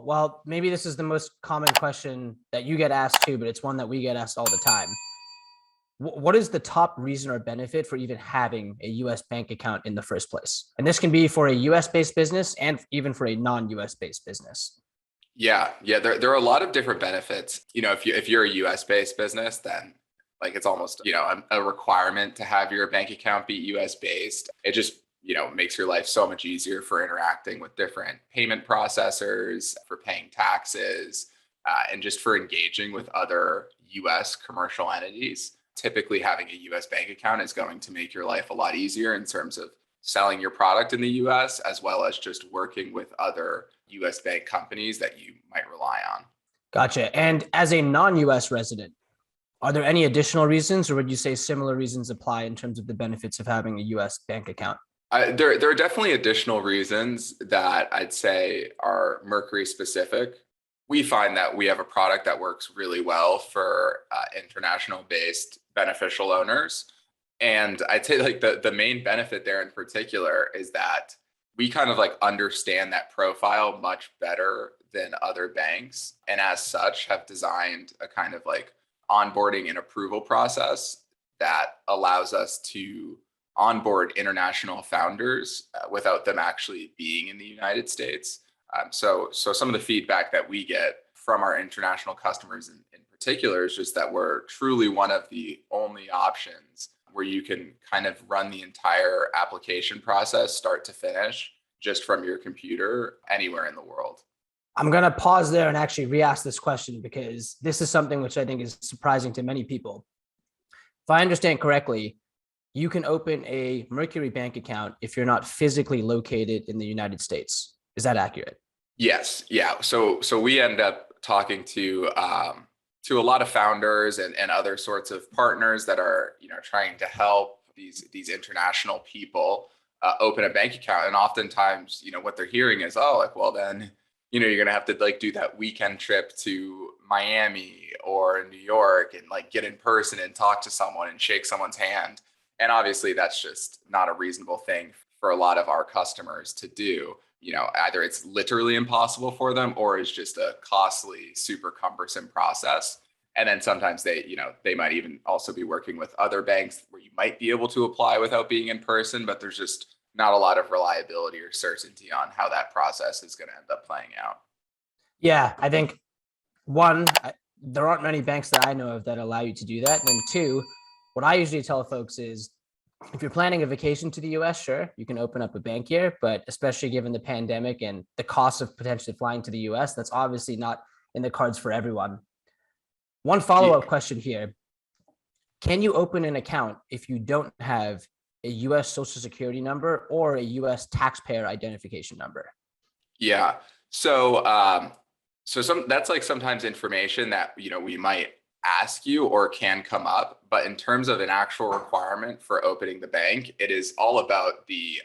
Well, maybe this is the most common question that you get asked too, but it's one that we get asked all the time. What is the top reason or benefit for even having a US bank account in the first place? And this can be for a US based business and even for a non-US based business. Yeah. There are a lot of different benefits. If you're a US based business, then like it's almost, a requirement to have your bank account be US based. It just, makes your life so much easier for interacting with different payment processors, for paying taxes, and just for engaging with other US commercial entities. Typically, having a US bank account is going to make your life a lot easier in terms of selling your product in the US, as well as just working with other US bank companies that you might rely on. Gotcha. And as a non-US resident, are there any additional reasons, or would you say similar reasons apply in terms of the benefits of having a US bank account? There are definitely additional reasons that I'd say are Mercury specific. We find that we have a product that works really well for international based beneficial owners. And I'd say like the main benefit there in particular is that we kind of like understand that profile much better than other banks. And as such, have designed a kind of like onboarding and approval process that allows us to onboard international founders without them actually being in the United States. So some of the feedback that we get from our international customers in particular is just that we're truly one of the only options where you can kind of run the entire application process start to finish just from your computer anywhere in the world. I'm going to pause there and actually re-ask this question because this is something which I think is surprising to many people. If I understand correctly, you can open a Mercury bank account if you're not physically located in the United States. Is that accurate? Yes. Yeah. So we end up talking to a lot of founders and other sorts of partners that are, trying to help these international people open a bank account. And oftentimes, what they're hearing is, oh, like, well, then, you're going to have to like do that weekend trip to Miami or New York and like get in person and talk to someone and shake someone's hand. And obviously that's just not a reasonable thing for a lot of our customers to do. Either it's literally impossible for them or it's just a costly, super cumbersome process. And then sometimes they might even also be working with other banks where you might be able to apply without being in person, but there's just not a lot of reliability or certainty on how that process is going to end up playing out. Yeah, I think one, there aren't many banks that I know of that allow you to do that. And then two, what I usually tell folks is if you're planning a vacation to the US, sure, you can open up a bank here, but especially given the pandemic and the cost of potentially flying to the US, that's obviously not in the cards for everyone. One follow-up question here. Can you open an account if you don't have a US Social Security number or a US taxpayer identification number? Yeah. So that's like sometimes information that we might ask you or can come up, but in terms of an actual requirement for opening the bank, it is all about the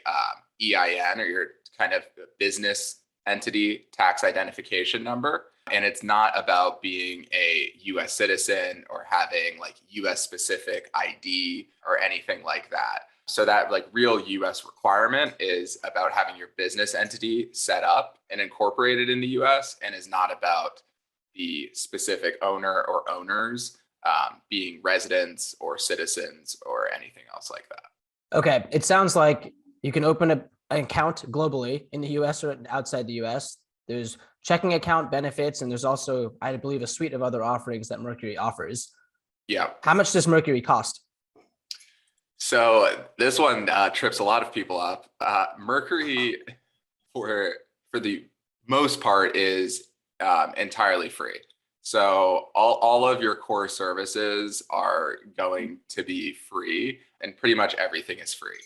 EIN, or your kind of business entity tax identification number. And it's not about being a US citizen or having like US specific ID or anything like that. So that like real US requirement is about having your business entity set up and incorporated in the US, and is not about the specific owner or owners being residents or citizens or anything else like that. Okay, it sounds like you can open an account globally in the US or outside the US. There's checking account benefits, and there's also, I believe, a suite of other offerings that Mercury offers. Yeah. How much does Mercury cost? So this one trips a lot of people up. Mercury, for the most part, is entirely free. So all of your core services are going to be free, and pretty much everything is free.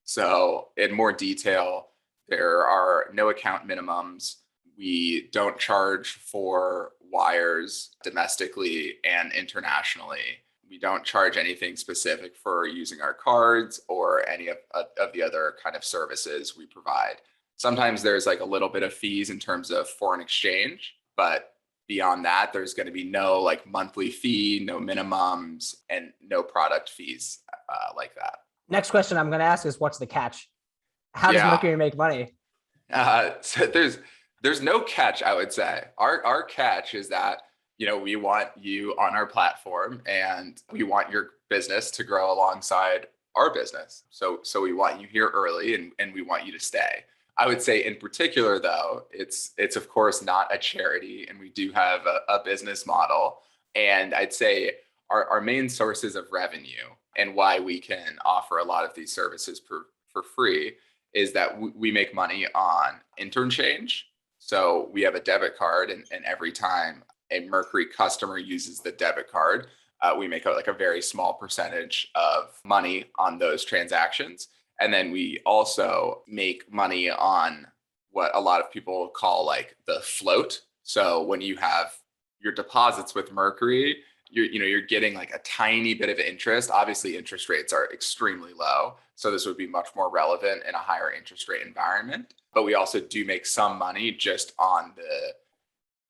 So in more detail, there are no account minimums. We don't charge for wires domestically and internationally. We don't charge anything specific for using our cards or any of the other kind of services we provide. Sometimes there's like a little bit of fees in terms of foreign exchange, but beyond that, there's going to be no like monthly fee, no minimums, and no product fees like that. Next question I'm going to ask is, what's the catch? How does Mercury make money? So There's no catch, I would say. Our catch is that, we want you on our platform and we want your business to grow alongside our business. So we want you here early and we want you to stay. I would say in particular, though, it's of course not a charity, and we do have a business model. And I'd say our main sources of revenue and why we can offer a lot of these services for free is that we make money on interchange. So we have a debit card, and every time a Mercury customer uses the debit card, we make like a very small percentage of money on those transactions. And then we also make money on what a lot of people call like the float. So when you have your deposits with Mercury, you're getting like a tiny bit of interest. Obviously, interest rates are extremely low, so this would be much more relevant in a higher interest rate environment. But we also do make some money just on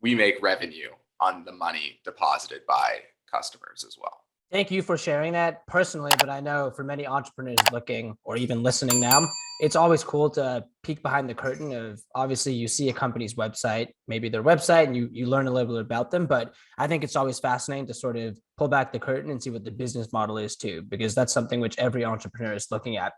we make revenue on the money deposited by customers as well. Thank you for sharing that personally, but I know for many entrepreneurs looking or even listening now, it's always cool to peek behind the curtain of, obviously you see a company's website, maybe their website, and you learn a little bit about them. But I think it's always fascinating to sort of pull back the curtain and see what the business model is too, because that's something which every entrepreneur is looking at.